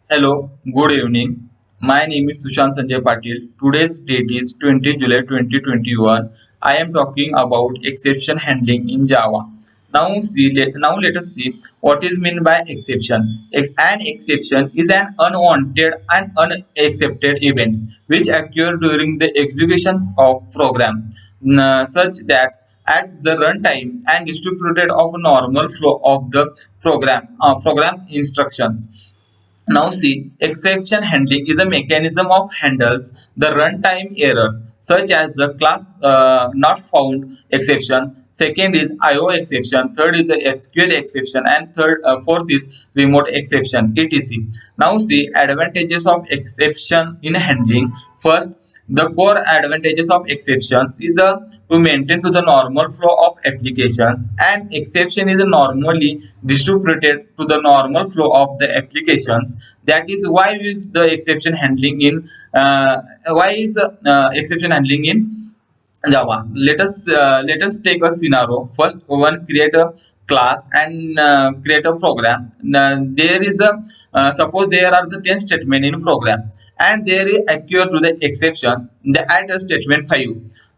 Hello, good evening. My name is Sushant Sanjay Patil. Today's date is 20 July 2021. I am talking about exception handling in Java. Now let us see what is meant by exception. An exception is an unwanted and unaccepted events which occur during the executions of program, such that at the runtime and distributed of normal flow of the program instructions. Now see, exception handling is a mechanism of handles the runtime errors such as the class not found exception. Second is IO exception. Third is the SQL exception, and fourth is remote exception, etc. Now see advantages of exception in handling. First, the core advantages of exceptions is to maintain to the normal flow of applications, and exception is normally distributed to the normal flow of the applications. That is why is the exception handling in exception handling in Java. Let us take a scenario. First, one create a class and create a program. There is a suppose there are the 10 statement in program, and there is occur to the exception the add a statement 5,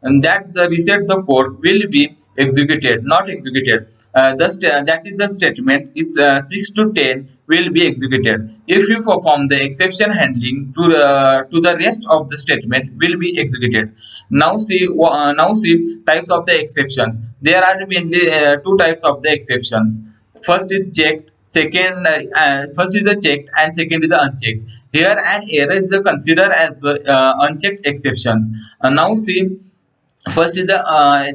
and that the reset the code will be executed, not executed. That is the statement is 6 to 10 will be executed. If you perform the exception handling to the rest of the statement will be executed. Now see types of the exceptions. There are mainly two types of the exceptions. First is checked. First is the checked and second is the unchecked. Here an error is considered as unchecked exceptions. Now see, first is the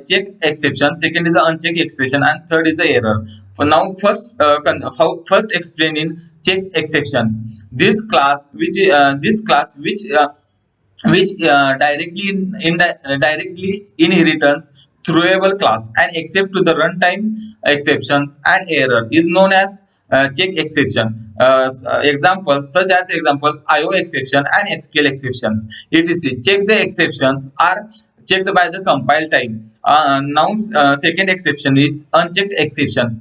check exception, second is the uncheck exception, and third is the error. For now, first explain in checked exceptions. This class which directly inheritance throwable class and except to the runtime exceptions and error is known as check exception. Examples such as example IO exception and SQL exceptions. etc. Check the exceptions are checked by the compile time. Second exception is unchecked exceptions.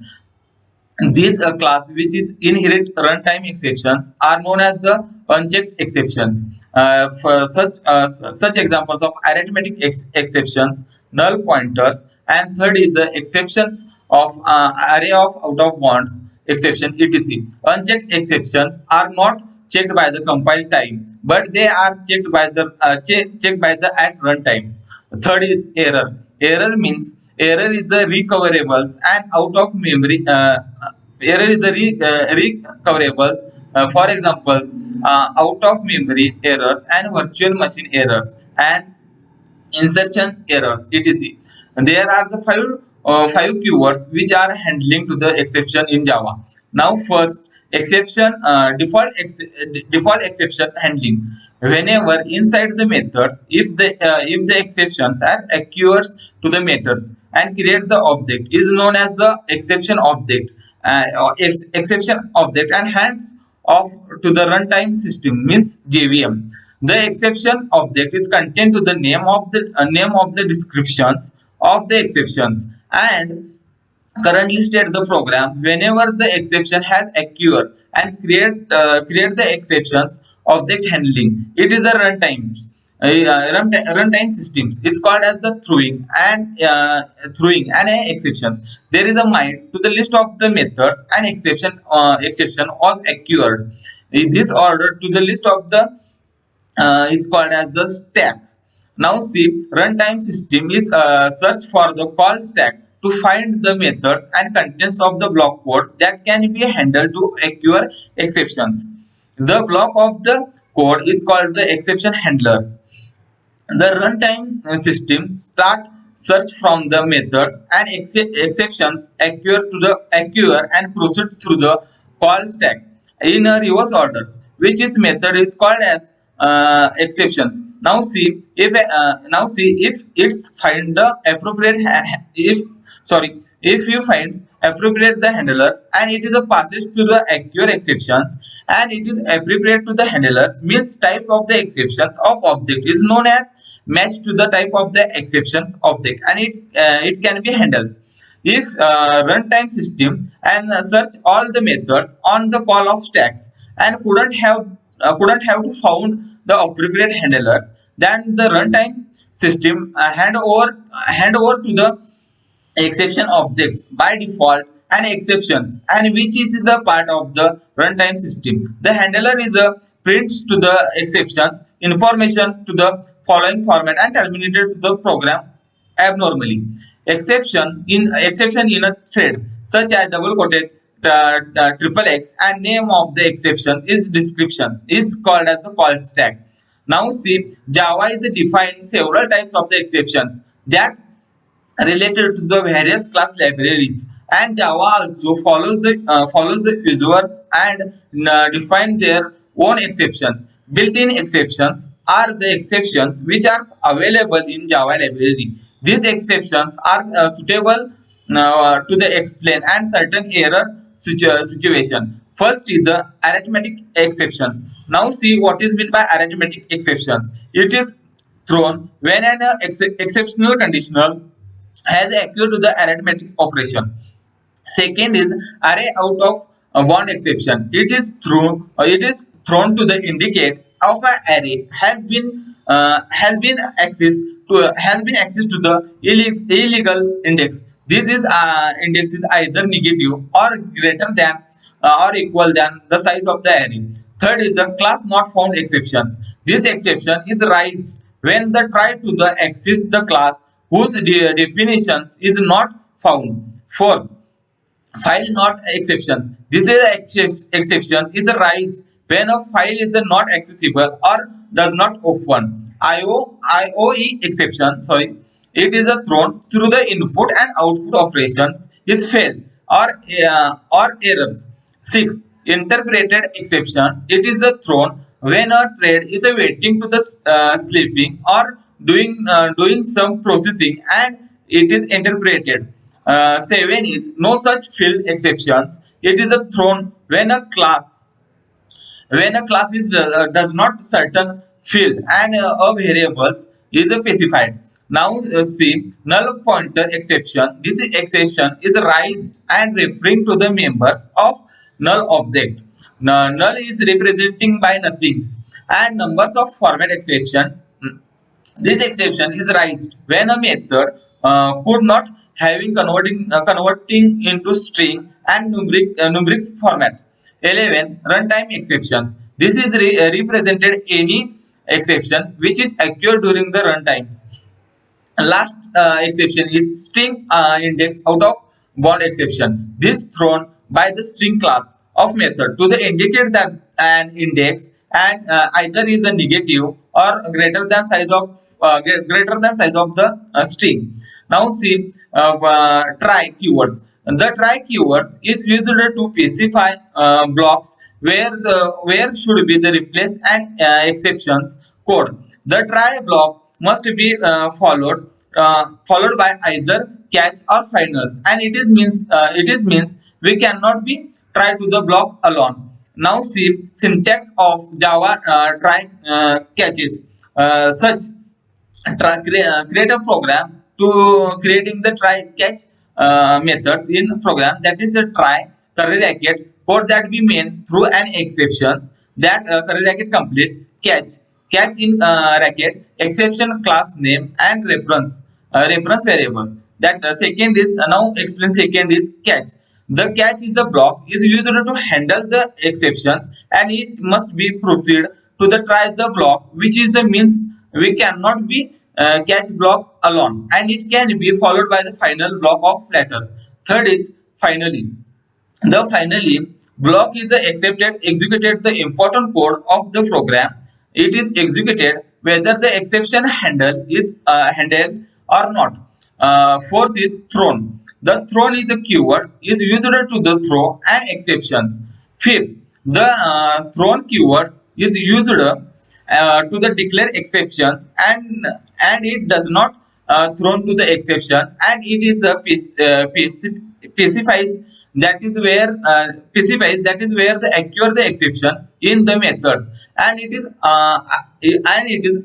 These class which is inherit runtime exceptions are known as the unchecked exceptions. For such examples of arithmetic exceptions, null pointers, and third is the exceptions of array of out of bounds exception, etc. Unchecked exceptions are not checked by the compile time, but they are checked by the at runtimes. Third is error. Error is the recoverables and out of memory. Error is a recoverables. For examples, out of memory errors and virtual machine errors and insertion errors, etc. There are the five keywords which are handling to the exception in Java. Now first, exception default exception handling. Whenever inside the methods, if the exceptions are occurs to the methods and create the object is known as the exception object, exception object, and hands off to the runtime system means JVM. The exception object is contained to the name of the descriptions of the exceptions and currently state the program whenever the exception has occurred and create the exceptions object handling. It is a runtime systems. It's called as the throwing and exceptions. There is a mind to the list of the methods and exception was occurred. This order to the list of the is called as the stack. Now see, runtime system is search for the call stack to find the methods and contents of the block code that can be handled to occur exceptions. The block of the code is called the exception handlers. The runtime system start search from the methods and exceptions occur and proceed through the call stack in a reverse orders, which is method is called as exceptions. Now see if it's find the appropriate if you finds appropriate the handlers and it is a passage to the accurate exceptions and it is appropriate to the handlers means type of the exceptions of object is known as match to the type of the exceptions object and it can be handles. if runtime system and search all the methods on the call of stacks and couldn't have to found the appropriate handlers, then the runtime system hand over to the exception objects by default and exceptions, and which is the part of the runtime system. The handler is a prints to the exceptions information to the following format and terminated to the program abnormally. Exception in a thread such as double quoted triple x and name of the exception is descriptions. It's called as the call stack. Now see, Java is defined several types of the exceptions that related to the various class libraries, and Java also follows the users and define their own exceptions. Built-in exceptions are the exceptions which are available in Java library. These exceptions are suitable to the explain and certain error situation. First is the arithmetic exceptions. Now see what is meant by arithmetic exceptions. It is thrown when an exceptional conditional has occurred to the arithmetic operation. Second is array out of one exception. It is thrown to the indicate of an array has been accessed to the illegal index. This is index is either negative or greater than or equal than the size of the array. Third is the class not found exceptions. This exception is raised when the try to the access the class whose definitions is not found. Fourth, file not exceptions. This is exception is a rise when a file is not accessible or does not open. IOE exception, sorry, it is a thrown through the input and output operations is failed or errors. Sixth, interpreted exceptions. It is a thrown when a thread is waiting to the sleeping or doing some processing and it is interpreted. Seven is no such field exceptions. It is a thrown when a class is does not certain field and a variables is specified. Now see null pointer exception. This exception is raised and referring to the members of null object. Now, null is representing by nothings and numbers of format exception. This exception is raised when a method could not having converting into string and numeric formats. 11 runtime exceptions. This is represented any exception which is occurred during the runtimes. Last exception is string index out of bound exception. This thrown by the string class of method to the indicate that an index and either is a negative or greater than size of the string. Now see try keywords. The try keywords is used to specify blocks where should be the replace and exceptions code. The try block must be followed by either catch or finals, and it is means we cannot be try to the block alone. Now see syntax of Java try catches. Such create a program to creating the try catch methods in program, that is a try curly bracket code that be main through an exceptions that curly bracket complete catch in bracket exception class name and reference variables. That second is now explain. Second is catch. The catch is the block is used to handle the exceptions and it must be proceed to the try the block, which is the means we cannot be catch block alone, and it can be followed by the final block of letters. Third is finally. The finally block is accepted executed the important code of the program. It is executed whether the exception handle is handled or not. Fourth is thrown. The thrown is a keyword is used to the throw and exceptions. Fifth, the thrown keywords is used to the declare exceptions and it does not thrown to the exception, and it is the specifies that is where the occur the exceptions in the methods, and it is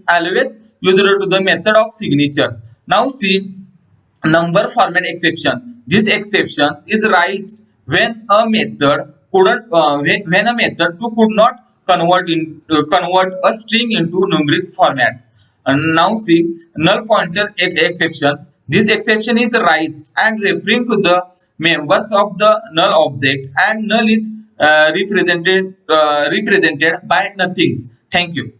always used to the method of signatures. Now see number format exception. This exception is raised when a method couldn't when a method 2 could not convert a string into numeric formats. And now see null pointer exceptions. This exception is raised and referring to the members of the null object, and null is represented by nothings. Thank you.